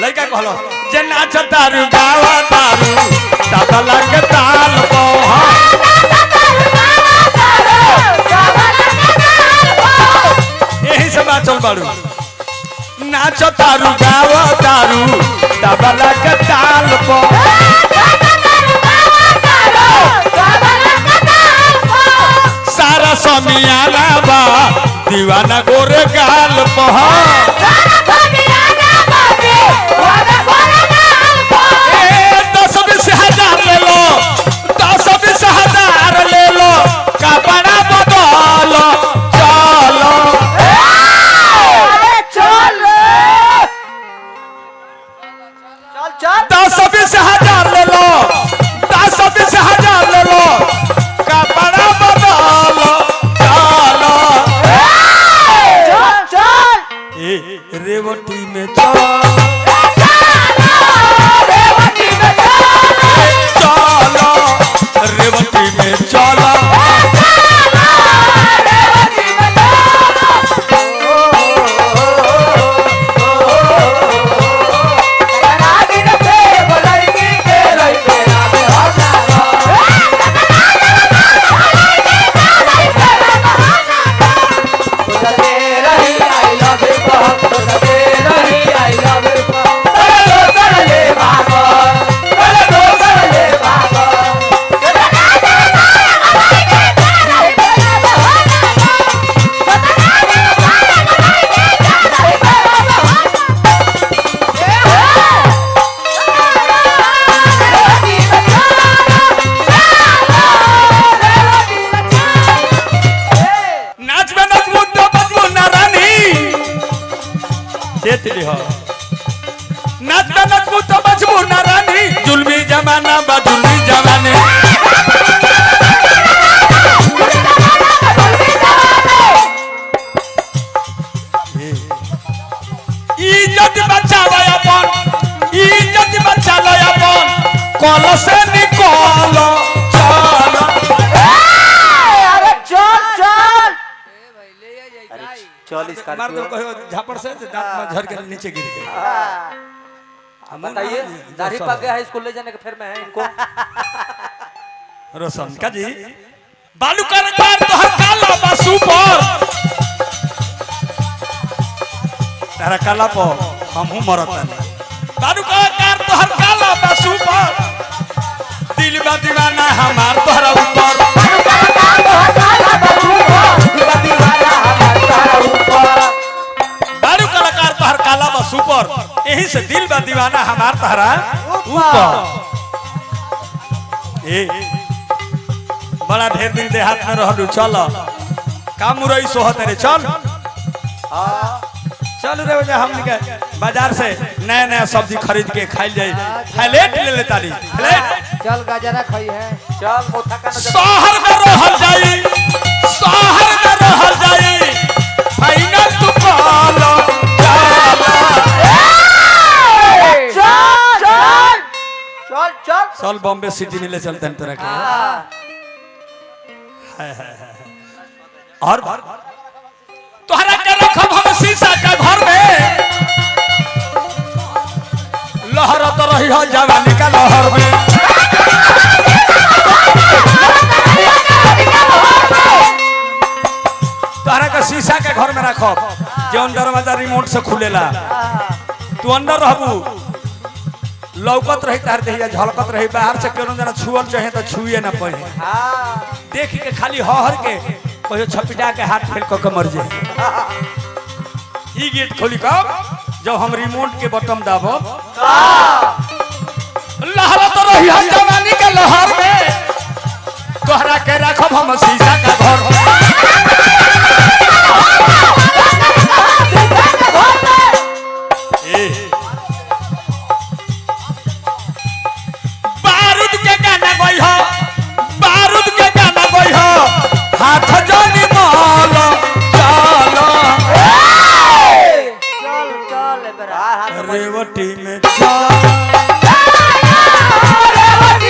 लड़का कहलो जे नाच तारू गावा तारू तबला के ताल पो यही सब चल बाड़ू नाच तारू गावा तारू तबला के ताल पो सारा समियाना बा दीवाना गोरे गाल पो रेवती में चलो रेवती में चलो जुल्मी जमाना बा जुल्मी जमाने इज्जत बचावे अपन इज्जत बचावे अपन कल से निकल चल अरे चल चल चल इसका मार दो कहो झापड़ से दांत में झड़ के नीचे गिर गया बताइए दाढ़ी पक गया है स्कूल ले जाने के फिर मैं है इनको रोशन का जी बालू का रंगार तो हर काला बासु पर तारा काला पो हमहू मरत बालू का रंगार तो हर काला बासु पर दिल बा दीवाना हमार तोहरा ऊपर बालू कलाकार तो हर काला बासु पर यही से दिल बा दीवाना हमार तोहरा ऊपर बड़ा ढेर दिन देहात में रहलू चल का मुरई सोहत रे चल चल रे वजह हमनी के बाजार से नया नया सब्जी खरीद के खाइल जाई फ्लेट ले ले ताली फ्लेट चल गाजरा खाई है चल मोथा का शहर में रहल जाई शहर में रहल जाई फाइनल तू कॉल चल चल चल बॉम्बे सिटी में ले चलते हैं तरह के और तोहरा के रखब हम शीशा के घर में लहर तो रही हो जवानी का लहर में तोहरा के शीशा के घर में रखब जौन दरवाजा रिमोट से खुलेला तू अंदर रहबू लौकत रही तार देहिया झलकत रही बाहर से केनो जना छुअल चाहे तो छुए ना पड़े देख के खाली हहर के कहियो छपिटा के हाथ फेल क के मर जाए ई गेट खोली कब जब हम रिमोट के बटन दाबब लहर तो रही हम जवानी के लहर में तोहरा के रखब हम शीशा का घर बारूद के गाना गई हो बारूद के गाना गई हो हाथ जोनी माल चलो चल चल बरा रेवती में चल रेवती